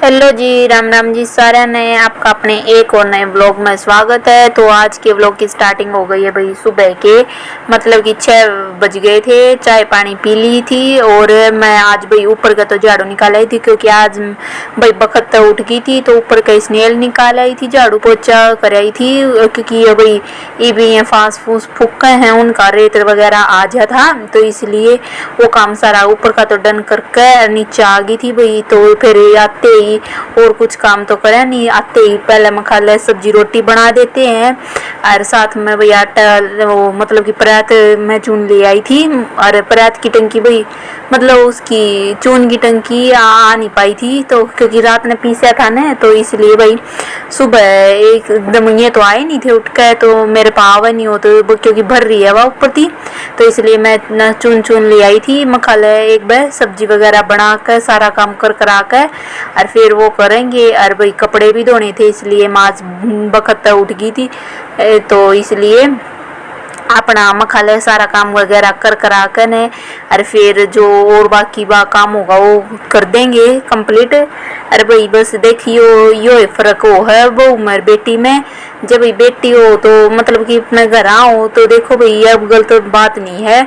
Hello जी, राम राम जी सारा ने आपका अपने एक और नए ब्लॉग में स्वागत है। तो आज के ब्लॉग की स्टार्टिंग हो गई है भाई सुबह के, मतलब कि 6 बज गए थे। चाय पानी पी ली थी और मैं आज भाई ऊपर का तो झाड़ू निकाल आई थी, क्योंकि आज भाई बखत उठ गई थी तो ऊपर का स्नेल निकाल आई थी, झाड़ू पोछा कर आई थी, क्योंकि ये भाई ये भी ये फांस फूस फूके हैं उनका रेत वगैरह आ जा था, तो इसलिए वो काम सारा ऊपर का तो डन करके नीचे आ गई थी भाई। तो फिर आते ही और कुछ काम तो करे नहीं, आते ही पहले मखाले सब्जी रोटी बना देते हैं और साथ में भाई आटा वो मतलब कि परात में चून ले आई थी। और परात की टंकी भाई मतलब उसकी चून की टंकी आ नहीं पाई थी, तो क्योंकि रात ने पीसा था ना, तो इसलिए भाई सुबह एकदम ये तो आए नहीं थे उठ के, तो मेरे पाव नहीं हो तो क्योंकि भर रही है वह ऊपर थी, तो इसलिए मैं न चुन चुन ले आई थी मखाले एक बार सब्जी वगैरह बना कर सारा काम कर करा कर और फिर वो करेंगे। और भाई कपड़े भी धोने थे, इसलिए माज बखत उठ गई थी, तो इसलिए अपना मखाले सारा काम वगैरह कर करा कर ने और फिर जो और बाकी काम होगा वो कर देंगे कंप्लीट। अरे भाई बस देखियो यो फर्क हो है वो मेरी बेटी में, जब भाई बेटी हो तो मतलब कि अपने घर आओ तो देखो भाई अब गलत बात नहीं है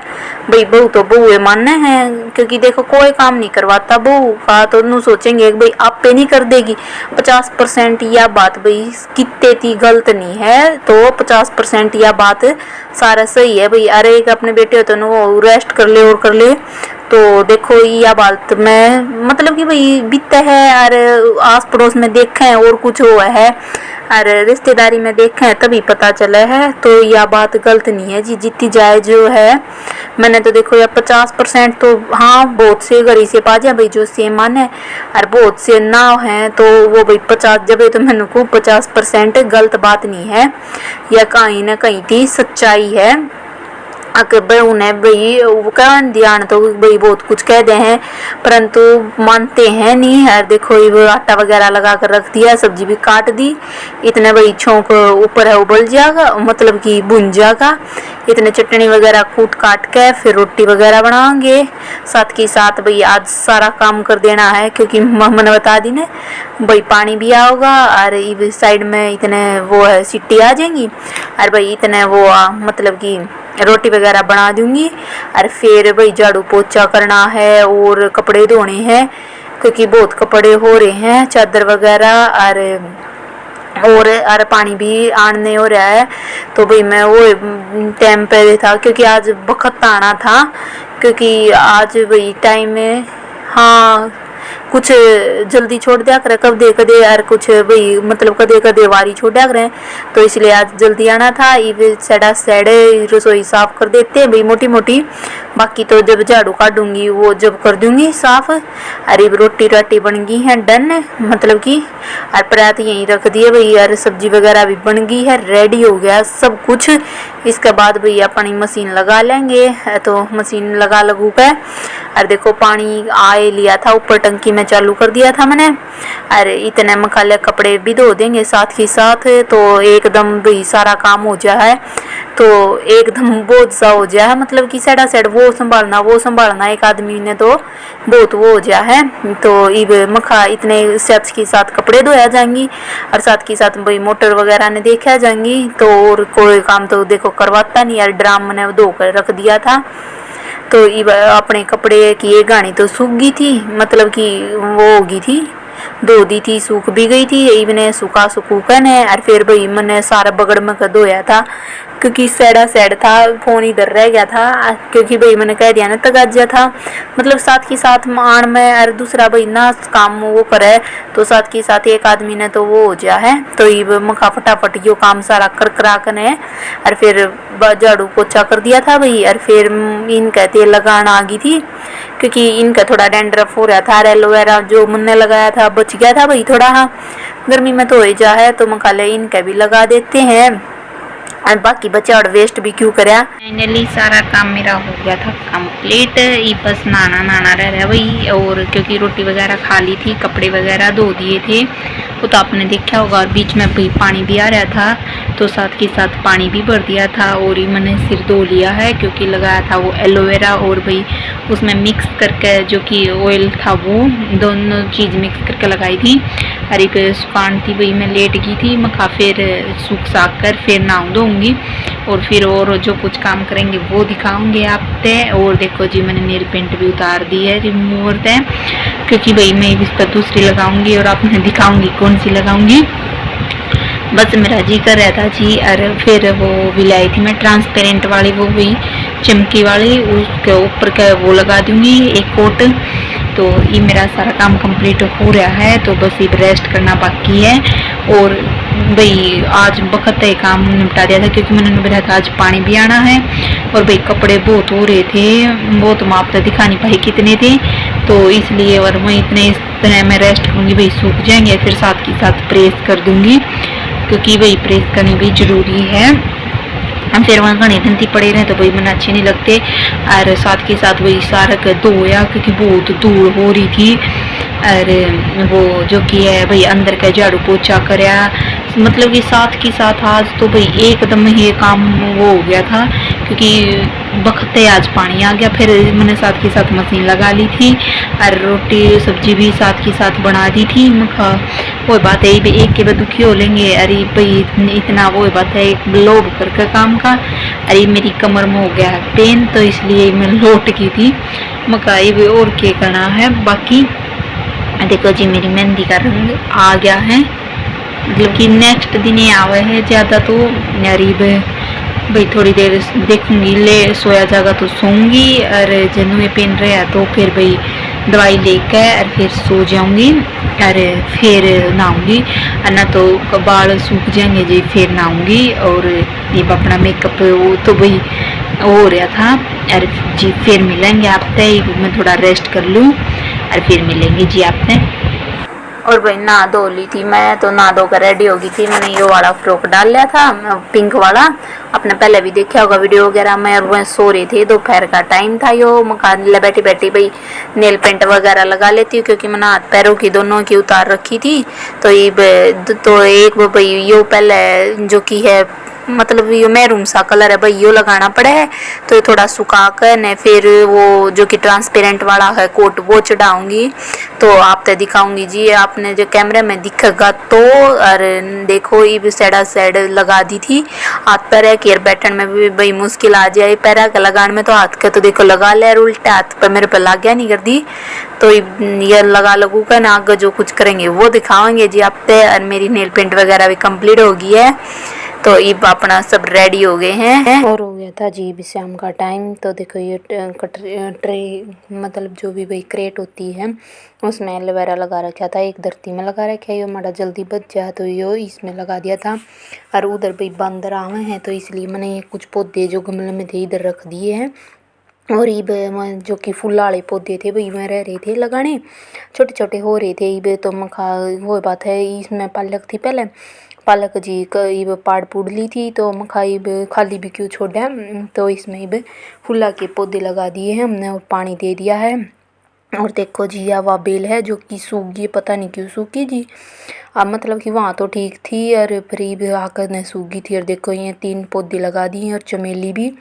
भाई, बहू तो बहू मानना है, क्योंकि देखो कोई काम नहीं करवाता बहू का तो नू सोचेंगे भाई आप पे नहीं कर देगी 50%, या बात भाई कितने थी गलत नहीं है, तो 50% या बात सारा सही है भाई। अरे एक अपने बेटे हो तो वो रेस्ट कर ले और कर ले, तो देखो यह बात में मतलब कि भाई बीतता है और आस पड़ोस में देखा है और कुछ हुआ है और रिश्तेदारी में देखा है तभी पता चला है, तो यह बात गलत नहीं है जी, जितनी जाए जो है। मैंने तो देखो या 50% तो हाँ बहुत से गरी से पा जाए भाई जो सेम मान है और बहुत से ना है तो वो भाई 50 जब तो मैंने को 50% गलत बात नहीं है, या कहीं ना कहीं थी सच्चाई है। अकबर उन्हें भाई वो क्या ध्यान तो भाई बहुत कुछ कह दे हैं परंतु मानते हैं नहीं। यार देखो ये आटा वगैरह लगा कर रख दिया, सब्जी भी काट दी, इतने भाई छोंक ऊपर है उबल जाएगा मतलब कि भुन जाएगा, इतने चटनी वगैरह कूट काट के फिर रोटी वगैरह बनाएंगे। साथ के साथ भाई आज सारा काम कर देना है, क्योंकि मैंने बता दी ना भाई पानी भी आओगा और इस साइड में इतने वो है सीटी आ जाएंगी और भाई इतने वो मतलब कि रोटी वगैरह बना दूंगी और फिर भाई झाड़ू पोछा करना है और कपड़े धोने हैं, क्योंकि बहुत कपड़े हो रहे हैं चादर वगैरह और पानी भी आने हो रहा है। तो भाई मैं वो टाइम पे था क्योंकि आज बखत आना था, क्योंकि आज भाई टाइम में हाँ कुछ जल्दी छोड़ दिया करे कदे कदे यार, कुछ भाई मतलब कदे कदे वारी छोड़ दिया करें, तो इसलिए आज जल्दी आना था। ये सैडा सैडे रसोई साफ कर देते हैं भाई मोटी मोटी, बाकी तो जब झाड़ू काटूंगी वो जब कर दूंगी साफ। अरे रोटी राटी बन गई है डन, मतलब कि और परात यहीं रख दिए भाई, यार सब्जी वगैरह भी बन गई है, रेडी हो गया सब कुछ। इसके बाद भाई अपनी मशीन लगा लेंगे, तो मशीन लगा लगू के और देखो पानी आए लिया था ऊपर टंकी में चालू कर दिया था मैंने, अरे इतने मखाले कपड़े भी धो देंगे साथ ही साथ, तो एकदम भी सारा काम हो जाए, तो एकदम बोझ सा हो जाए, मतलब कि सैडा सैड वो संभालना एक आदमी ने तो बहुत वो हो जाए। तो ये मखा इतने साथ के साथ कपड़े धोया जाएंगी और साथ के साथ भाई मोटर वगैरह ने देखा जाएंगी, तो और कोई काम तो देखो करवाता नहीं यार, ड्राम मैंने धो कर रख दिया था, तो अपने कपड़े की ये गानी तो सूख गई थी, मतलब कि वो हो गई थी धो दी थी, सूख भी गई थी, इवने सूखा सुकूकन है। और फिर भाई मैंने सारा बगड़ में कर धोया था, क्योंकि सैडा सैड था फोन इधर रह गया था, क्योंकि भाई मैंने कह दिया ना तगाजा था, मतलब साथ के साथ आन में और दूसरा भाई ना काम वो करे, तो साथ के साथ एक आदमी ने तो वो हो जा है, तो ये मखा फटाफट यो काम सारा कर करा कर है और फिर झाड़ू पोछा कर दिया था भाई। और फिर इनका तेल लगाना आ गई थी, क्योंकि इनका थोड़ा डैंड्रफ हो रहा था, एलोवेरा जो मैंने लगाया था बच गया था भाई थोड़ा, हाँ गर्मी में तो हो ही जा है, तो मखाले इनका भी लगा देते हैं और बाकी बचा और वेस्ट भी क्यों करा। फाइनली सारा काम मेरा हो गया था कंप्लीट, ये बस नहाना रह रहा भाई, और क्योंकि रोटी वगैरह खा ली थी, कपड़े वगैरह धो दिए थे वो तो आपने देखा होगा। और बीच में भी पानी भी आ रहा था, तो साथ के साथ पानी भी भर दिया था। और ये मैंने सिर धो लिया है क्योंकि लगाया था वो एलोवेरा और भाई उसमें मिक्स करके जो कि ऑयल था वो दोनों चीज़ मिक्स करके लगाई थी। अरे पे सुकान थी भाई, मैं लेट गई थी। मैं फिर सूख साख कर फिर नहा धोऊँगी और फिर और जो कुछ काम करेंगे वो दिखाऊंगे आप तय। और देखो जी मैंने नेल पेंट भी उतार दी है रिमूवर तय, क्योंकि भाई मैं इस पर दूसरी लगाऊंगी और आपने दिखाऊंगी कौन सी लगाऊंगी। बस मेरा जी कर रहा था जी। और फिर वो भी लाई थी मैं ट्रांसपेरेंट वाली, वो भी चमकी वाली, उसके ऊपर का वो लगा दूंगी एक कोट। तो ये मेरा सारा काम कंप्लीट हो रहा है, तो बस ये रेस्ट करना बाकी है। और भाई आज वक्त है काम निपटा दिया था क्योंकि मैंने बोला था आज पानी भी आना है। और भाई कपड़े बहुत हो रहे थे, वो तो मैं आप तक दिखा नहीं पाई कितने थे, तो इसलिए। और मैं इतने में रेस्ट करूँगी भाई, सूख जाएंगे फिर साथ के साथ प्रेस कर दूँगी क्योंकि भाई प्रेस करनी भी ज़रूरी है। हम फिर वहाँ घने धंती पड़े रहे तो भाई मैंने अच्छे नहीं लगते। और साथ के साथ वही सारा धोया क्योंकि बहुत धूल हो रही थी। और वो जो कि है भाई अंदर का झाड़ू पोछा कराया, मतलब कि साथ के साथ आज तो भाई एकदम ही काम वो हो गया था क्योंकि बखते आज पानी आ गया। फिर मैंने साथ के साथ मशीन लगा ली थी और रोटी सब्जी भी साथ के साथ बना दी थी। वो बात है एक के बाद दुखी हो लेंगे। अरे भाई इतना वो बात है एक लोड करके काम का। अरे मेरी कमर में हो गया पेन, तो इसलिए मैं लौट की थी मकाई भी। और क्या करना है बाकी। देखो जी मेरी मेहंदी का रंग आ गया है, मतलब कि नेक्स्ट दिन ही आवे है ज़्यादा। तो गरीब भाई थोड़ी देर देखूंगी, ले सोया जाएगा तो सोऊंगी। और जनु पेन रहा तो फिर भाई दवाई लेकर और फिर सो जाऊंगी और फिर नहाऊंगी। और ना तो बाल सूख जाएंगे जी फिर नहाऊंगी। और ये अपना मेकअप वो तो भाई हो रहा था। और जी फिर मिलेंगे आपसे, मैं थोड़ा रेस्ट कर लूँ और फिर मिलेंगे जी आपसे। और भाई नहा धो ली थी मैं, तो नहा धो कर रेडी हो गई थी। मैंने ये वाला फ्रॉक डाल लिया था पिंक वाला, आपने पहले भी देखा होगा वीडियो वगैरह में। और वह सो रही थी, दोपहर का टाइम था। यो मकान बैठी बैठी भाई नेल पेंट वगैरह लगा लेती हूँ क्योंकि मैंने हाथ पैरों की दोनों की उतार रखी थी। तो ये तो एक भाई यो पहले जो कि है मतलब ये मैरून सा कलर है भाई, यो लगाना पड़ा है। तो ये थोड़ा सुखा कर न फिर वो जो कि ट्रांसपेरेंट वाला है कोट वो चढ़ाऊंगी, तो आप तो दिखाऊंगी जी। आपने जो कैमरे में दिखेगा तो। और देखो ये साइड साइड लगा दी थी। हाथ पैर केयर बैठन में भी भाई मुश्किल आ जाए, पैरा का लगाने में तो हाथ का तो देखो लगा लिया, उल्टा हाथ पर मेरे पे लग गया नहीं कर दी। तो ये लगा लगू का ना आगे जो कुछ करेंगे वो दिखाएंगे जी आप पे। और मेरी नेल पेंट वगैरह भी कंप्लीट हो गई है, तो ये अपना सब रेडी हो गए हैं। और हो गया था जी शाम का टाइम। तो देखो ये ट्रे मतलब जो भी भाई क्रेट होती है उसमें एलोवेरा लगा रखा था, एक धरती में लगा रखा है। ये हमारा जल्दी बच जाए तो यो इसमें लगा दिया था। और उधर भाई बंदर आवे हैं तो इसलिए मैंने ये कुछ पौधे जो गमले में थे इधर रख दिए हैं। और ये जो कि फूल वाले पौधे थे भाई में रह रहे थे लगाने, छोटे छोटे हो रहे थे। ये तो मखा वो बात है इसमें पालक थी पहले, पालक जी ये पाड़ पुड़ ली थी तो मखाई खाली भी क्यों छोड़ा। तो इसमें ये फूला के पौधे लगा दिए हैं हमने और पानी दे दिया है। और देखो जी यह बेल है जो कि सूख गई, पता नहीं क्यों सूखी जी। अब मतलब कि वहाँ तो ठीक थी और फिर भी आकर न सूख गई थी। और देखो ये 3 पौधे लगा दिए और चमेली भी।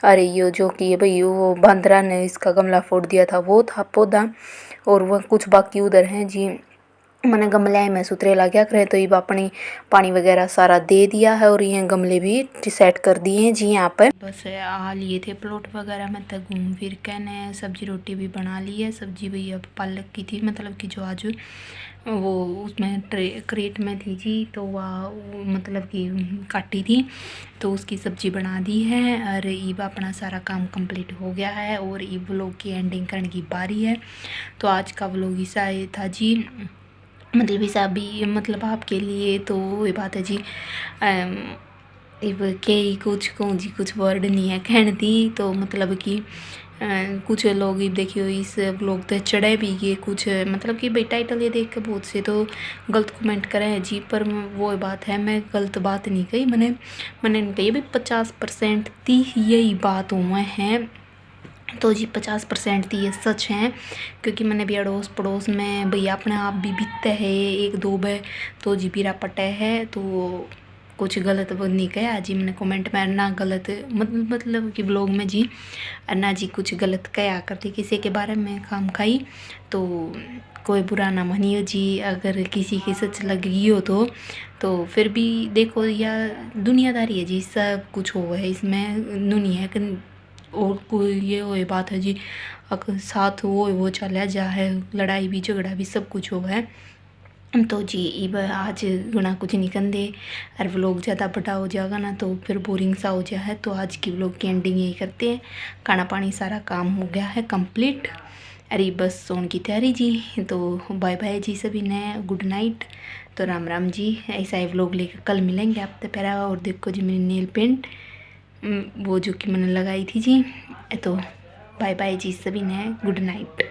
अरे ये जो कि भाई वो बंदरा ने इसका गमला फोड़ दिया था वो था पौधा। और वह कुछ बाकी उधर हैं जी, मैंने गमले में सुतरे ला क्या करे। तो ये अपनी पानी वगैरह सारा दे दिया है और ये गमले भी सेट कर दिए हैं जी। यहाँ पर बस आ लिए थे प्लॉट वगैरह में तक घूम फिर के ने सब्जी रोटी भी बना ली है। सब्जी भी अब पालक की थी, मतलब कि जो आज वो उसमें क्रेट में थी जी, तो वह मतलब कि काटी थी तो उसकी सब्जी बना दी है। और ईब अपना सारा काम कंप्लीट हो गया है और ई व्लॉग की एंडिंग करने की बारी है। तो आज का व्लॉग ऐसा था जी, मतलब ऐसा भी मतलब आपके लिए। तो ये बात है जी इब के कुछ कहूँ जी, कुछ वर्ड नहीं है कहने दी। तो मतलब कि कुछ लोग ये देखियो इस ब्लॉग पे चढ़े भी गए कुछ, मतलब कि भाई टाइटल ये देख के बहुत से तो गलत कमेंट करे हैं जी। पर वो बात है मैं गलत बात नहीं कही, मैंने नहीं कही भाई 50% यही बात हुए हैं तो जी 50% थी ये सच है, क्योंकि मैंने भी अड़ोस पड़ोस में भैया अपने आप भी बीतते है एक दो बे तो जी पीरा पटे है, तो कुछ गलत वो नहीं कहा जी मैंने कमेंट में ना गलत मतलब कि ब्लॉग में जी ना जी कुछ गलत कहा करती किसी के बारे में खाम खाई, तो कोई बुरा ना मानियो जी, अगर किसी की सच लगी हो तो फिर भी देखो या दुनियादारी है जी, सब कुछ हो है इसमें नहीं है कि और कोई ये वो बात है जी अगर साथ वो चला जा है, लड़ाई भी झगड़ा भी सब कुछ हो है। तो जी इब आज गुना कुछ नहीं कंदे और व्लॉग ज़्यादा बड़ा हो जाएगा ना तो फिर बोरिंग सा हो जाए है, तो आज की व्लॉग की एंडिंग यही करते हैं। खाना पानी सारा काम हो गया है कंप्लीट, अरे बस सोने की तैयारी जी, तो बाय बाय जी सभी ने, गुड नाइट, तो राम राम जी। ऐसा ही व्लॉग लेकर कल मिलेंगे आपसे पहला। और देखो जी मेरी नेल पेंट वो जो कि मैंने लगाई थी जी, तो बाय बाय जी सभी ने, गुड नाइट।